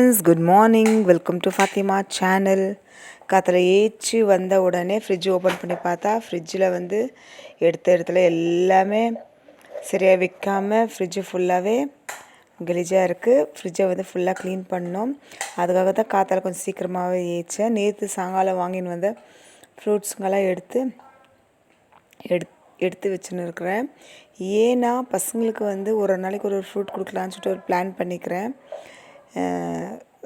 Friends, good morning. Welcome to Fathima channel. காற்றுல ஏச்சி வந்த உடனே ஃப்ரிட்ஜ் ஓப்பன் பண்ணி பார்த்தா ஃப்ரிட்ஜில் வந்து எடுத்த இடத்துல எல்லாமே சரியாக வைக்காமல் ஃப்ரிட்ஜு ஃபுல்லாகவே கலீஜாக இருக்குது. ஃப்ரிட்ஜை வந்து ஃபுல்லாக க்ளீன் பண்ணோம். அதுக்காக தான் காற்றுல கொஞ்சம் சீக்கிரமாகவே ஏச்சேன். நேற்று சாயங்காலம் வாங்கின்னு வந்த ஃப்ரூட்ஸுங்கெல்லாம் எடுத்து வச்சுன்னு இருக்கிறேன். ஏன்னா பசங்களுக்கு வந்து ஒரு நாளைக்கு ஒரு ஃப்ரூட் கொடுக்கலான்னு சொல்லிட்டு ஒரு பிளான் பண்ணிக்கிறேன்.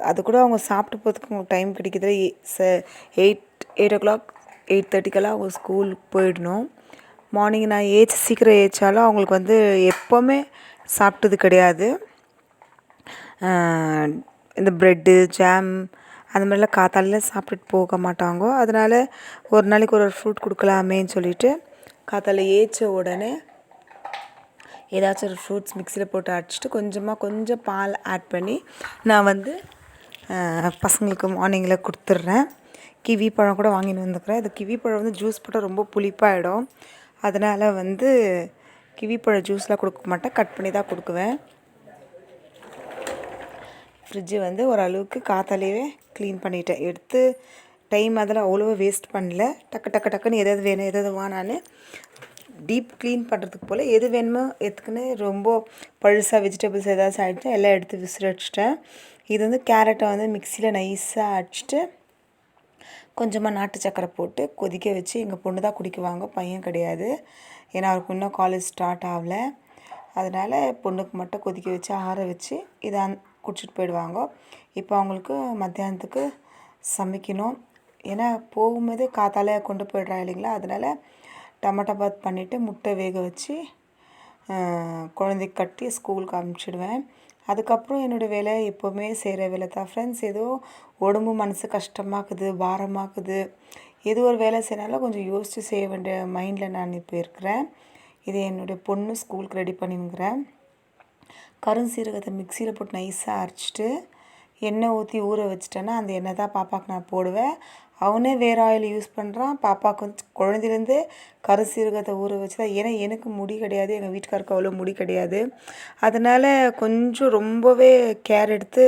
அது கூட அவங்க சாப்பிட்டு போகிறதுக்கு அவங்களுக்கு டைம் கிடைக்கிது. 8 o'clock 8:30 அவங்க ஸ்கூலுக்கு போயிடணும். மார்னிங் நான் சீக்கிரம் ஏச்சாலும் அவங்களுக்கு வந்து எப்போவுமே சாப்பிட்டது கிடையாது. இந்த ப்ரெட்டு ஜாம் அந்த மாதிரிலாம் காத்தாலையில் சாப்பிட்டுட்டு போக மாட்டாங்க. அதனால் ஒரு நாளைக்கு ஒரு ஃப்ரூட் கொடுக்கலாமேன்னு சொல்லிவிட்டு காத்தால ஏச்ச உடனே ஏதாச்சும் ஒரு ஃப்ரூட்ஸ் மிக்சியில் போட்டு அடிச்சுட்டு கொஞ்சம் பால் ஆட் பண்ணி நான் வந்து பசங்களுக்கு மார்னிங்கில் கொடுத்துட்றேன். கிவி பழம் கூட வாங்கின்னு வந்துக்கிறேன். இது கிவி பழம் வந்து ஜூஸ் போட்டால் ரொம்ப புளிப்பாகிடும். அதனால் வந்து கிவி பழம் ஜூஸ்லாம் கொடுக்க மாட்டேன், கட் பண்ணி தான் கொடுக்குவேன். ஃப்ரிட்ஜு வந்து ஓரளவுக்கு காத்தாலேயே க்ளீன் பண்ணிட்டேன். எடுத்து டைம் அதில் அவ்வளோவா வேஸ்ட் பண்ணல. டக்குன்னு எதாவது வேணும் எதாவது வானான்னு டீப் க்ளீன் பண்ணுறதுக்கு போல் எது வேணுமோ எடுத்துக்கின்னு ரொம்ப பழுசாக வெஜிடபிள்ஸ் ஏதாச்சும் ஆகிடுச்சா எல்லாம் எடுத்து விசிறடிச்சிட்டேன். இது வந்து கேரட்டை வந்து மிக்சியில் நைஸாக அடிச்சுட்டு கொஞ்சமாக நாட்டு சக்கரை போட்டு கொதிக்க வச்சு எங்கள் பொண்ணு தான் குடிக்குவாங்க, பையன் கிடையாது. ஏன்னா அவருக்கு இன்னும் காலேஜ் ஸ்டார்ட் ஆகலை. அதனால் பொண்ணுக்கு மட்டும் கொதிக்க வச்சு ஆற வச்சு இதை குடிச்சிட்டு போயிடுவாங்க. இப்போ அவங்களுக்கு மத்தியானத்துக்கு சமைக்கணும். ஏன்னா போகும்போதே காத்தால கொண்டு போய்ட்றா இல்லைங்களா. அதனால் டமாட்டோ பாத் பண்ணிவிட்டு முட்டை வேக வச்சு குழந்தைக்கு கட்டி ஸ்கூலுக்கு அனுப்பிச்சிடுவேன். அதுக்கப்புறம் என்னோடய வேலை எப்போவுமே செய்கிற வேலை தான் ஃப்ரெண்ட்ஸ். ஏதோ உடம்பு மனசு கஷ்டமாக்குது, பாரமாக்குது, ஏதோ ஒரு வேலை செய்யனாலும் கொஞ்சம் யோசித்து செய்ய வேண்டிய மைண்டில் நான் இப்போ இருக்கிறேன். இது என்னுடைய பொண்ணு ஸ்கூலுக்கு ரெடி பண்ணினுங்கிறேன். கருஞ்சீரகத்தை மிக்சியில் போட்டு நைஸாக அரைச்சிட்டு எண்ணெய் ஊற்றி ஊற வச்சிட்டேன்னா அந்த எண்ணெய் தான் பாப்பாவுக்கு நான் போடுவேன். அவனே வேறு ஆயில் யூஸ் பண்ணுறான். பாப்பாவுக்கு வந்து குழந்தைலேருந்து கருஞ்சீரகத்தை ஊற வச்சு தான். ஏன்னா எனக்கு முடி கிடையாது, எங்கள் வீட்டுக்காருக்கு அவ்வளோ முடி கிடையாது. அதனால் கொஞ்சம் ரொம்பவே கேர் எடுத்து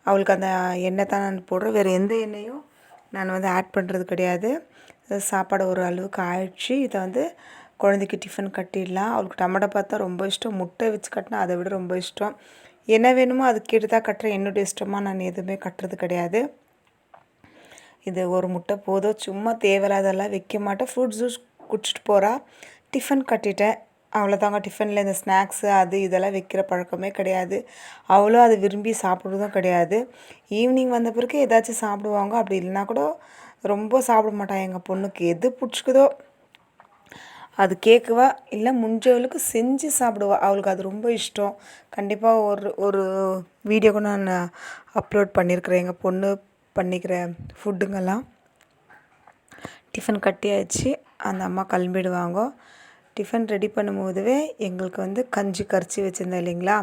அவளுக்கு அந்த எண்ணெய் தான் நான் போடுறேன். வேறு எந்த எண்ணெயும் நான் வந்து ஆட் பண்ணுறது கிடையாது. சாப்பாடு ஒரு அளவுக்கு ஆயிடுச்சு. இதை வந்து குழந்தைக்கு டிஃபன் கட்டிடலாம். அவளுக்கு டமாட்டோ பார்த்தா ரொம்ப இஷ்டம். முட்டை வச்சு கட்டினா அதை விட ரொம்ப இஷ்டம். என்ன வேணுமோ அது கேட்டு தான் கட்டுறேன். என்னுடைய இஷ்டமாக நான் எதுவுமே கட்டுறது கிடையாது. இது ஒரு முட்டை போதும். சும்மா தேவையில்லாதெல்லாம் வைக்க மாட்டேன். ஃப்ரூட் ஜூஸ் குடிச்சிட்டு போகிறா. டிஃபன் கட்டிட்டேன், அவ்வளோதாங்க. டிஃபனில் இந்த ஸ்நாக்ஸு அது இதெல்லாம் வைக்கிற பழக்கமே கிடையாது. அவ்வளோ அது விரும்பி சாப்பிட்றதும் கிடையாது. ஈவினிங் வந்த பிறகு ஏதாச்சும் சாப்பிடுவாங்க. அப்படி இல்லைனா கூட ரொம்ப சாப்பிட மாட்டான். எங்கள் பொண்ணுக்கு எது பிடிச்சிக்குதோ அது கேட்குவா, இல்லை முடிஞ்சவளுக்கு செஞ்சு சாப்பிடுவா. அவளுக்கு அது ரொம்ப இஷ்டம். கண்டிப்பாக ஒரு வீடியோ கூட நான் அப்லோட் பண்ணியிருக்கிறேன். எங்கள் பொண்ணு பண்ணிக்கிற ஃபுட்டுங்கெல்லாம். டிஃபன் கட்டியாச்சு, அந்த அம்மா கிளம்பிடுவாங்க. டிஃபன் ரெடி பண்ணும்போதுவே எங்களுக்கு வந்து கஞ்சி கரைச்சி வச்சுருந்தேன் இல்லைங்களா.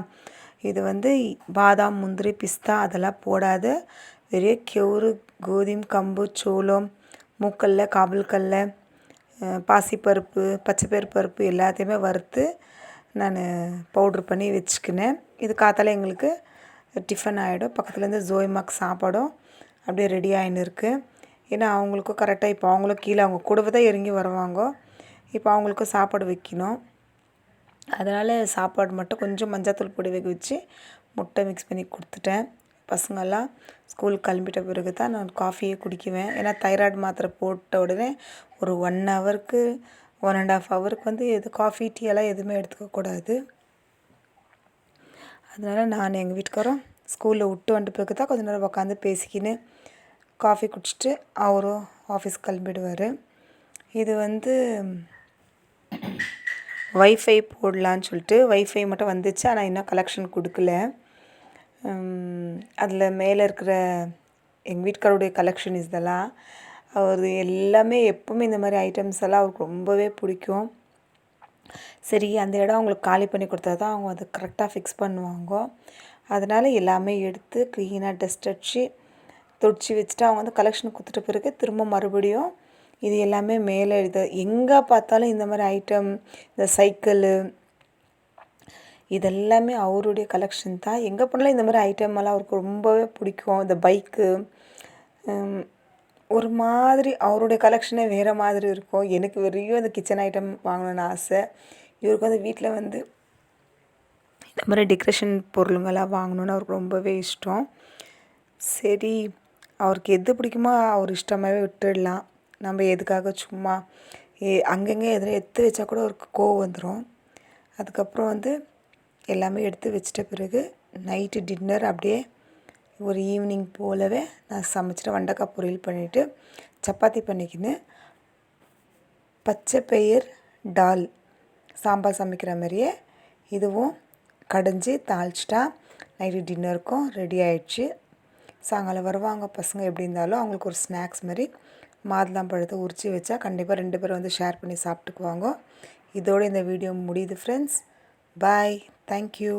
இது வந்து பாதாம் முந்திரி பிஸ்தா அதெல்லாம் போடாத வெறும் கெவுரு கோதுமை கம்பு சோளம் மூக்கல்ல காபல்கல்ல பாசிப்பருப்பு பச்சைப்பயிறு பருப்பு எல்லாத்தையுமே வறுத்து நான் பவுட்ரு பண்ணி வச்சுக்கினேன். இது காத்தால எங்களுக்கு டிஃபன் ஆகிடும். பக்கத்துலேருந்து ஜோய்மாக்கு சாப்பாடும் அப்படியே ரெடி ஆகின்னு இருக்குது. ஏன்னா அவங்களுக்கும் கரெக்டாக இப்போ அவங்களும் கீழே அவங்க கூடவே தான் இறங்கி வருவாங்க. இப்போ அவங்களுக்கும் சாப்பாடு வைக்கணும். அதனால் சாப்பாடு மட்டும் கொஞ்சம் மஞ்சத்தூள் பொடி வேக வச்சு முட்டை மிக்ஸ் பண்ணி கொடுத்துட்டேன். பசங்கள்லாம் ஸ்கூலுக்கு கிளம்பிட்ட பிறகு தான் நான் காஃபியே குடிக்குவேன். ஏன்னா தைராய்டு மாத்திரை போட்ட உடனே ஒரு 1 ஹவருக்கு 1.5 ஹவருக்கு வந்து எது காஃபி டீ எல்லாம் எதுவுமே எடுத்துக்கக்கூடாது. அதனால் நான் எங்கள் வீட்டுக்காரும் ஸ்கூலில் விட்டு வந்துட்டு பிறகு தான் கொஞ்சம் நேரம் உட்காந்து பேசிக்கின்னு காஃபி குடிச்சிட்டு அவரும் ஆஃபீஸ் கிளம்பிடுவார். இது வந்து வைஃபை போடலான்னு சொல்லிட்டு வைஃபை மட்டும் வந்துச்சு. ஆனால் இன்னும் கலெக்ஷன் கொடுக்கல. அதில் மேலே இருக்கிற எங்கள் வீட்டுக்காருடைய கலெக்ஷன் இதெல்லாம் அவர் எல்லாமே எப்போவுமே இந்த மாதிரி ஐட்டம்ஸ் எல்லாம் அவருக்கு ரொம்பவே பிடிக்கும். சரி, அந்த இடம் அவங்களுக்கு காலி பண்ணி கொடுத்தா தான் அவங்க அதை கரெக்டாக ஃபிக்ஸ் பண்ணுவாங்க. அதனால் எல்லாமே எடுத்து க்ளீனாக டஸ்ட் அடித்து துடைச்சி வச்சுட்டு அவங்க வந்து கலெக்ஷன் கொடுத்துட்ட பிறகு திரும்ப மறுபடியும் இது எல்லாமே மேலே இது எங்கே பார்த்தாலும் இந்த மாதிரி ஐட்டம், இந்த சைக்கிளு இதெல்லாமே அவருடைய கலெக்ஷன் தான். எங்கே போனாலும் இந்த மாதிரி ஐட்டம் எல்லாம் அவருக்கு ரொம்பவே பிடிக்கும். இந்த பைக்கு ஒரு மாதிரி அவருடைய கலெக்ஷனே வேறு மாதிரி இருக்கும். எனக்கு வெறும் இந்த கிச்சன் ஐட்டம் வாங்கணுன்னு ஆசை. இவருக்கு வந்து வீட்டில் வந்து இந்த மாதிரி டெக்கரேஷன் பொருளுங்கள்லாம் வாங்கணுன்னு அவருக்கு ரொம்பவே இஷ்டம். சரி, அவருக்கு எது பிடிக்குமோ அவர் இஷ்டமாகவே விட்டுடலாம். நம்ம எதுக்காக சும்மா அங்கங்கே எதில் எடுத்து வச்சா கூட அவருக்கு கோவம் வந்துடும். அதுக்கப்புறம் வந்து எல்லாமே எடுத்து வச்சிட்ட பிறகு நைட்டு டின்னர் அப்படியே ஒரு ஈவினிங் போலவே நான் சமைச்சிட்டு வெண்டைக்காய் பொரியல் பண்ணிவிட்டு சப்பாத்தி பண்ணிக்கின்னு பச்சை பயிர் டால் சாம்பார் சமைக்கிற மாதிரியே இதுவும் கடைஞ்சி தாளிச்சிட்டா நைட்டு டின்னருக்கும் ரெடி ஆகிடுச்சு. சாயங்காலம் வருவாங்க பசங்க, எப்படி இருந்தாலும் அவங்களுக்கு ஒரு ஸ்நாக்ஸ் மாதிரி மாதுளம்பழத்தை உரித்து வச்சா கண்டிப்பாக 2 பேரும் வந்து ஷேர் பண்ணி சாப்பிட்டுக்குவாங்க. இதோடு இந்த வீடியோ முடியுது ஃப்ரெண்ட்ஸ். பாய், தேங்க்யூ.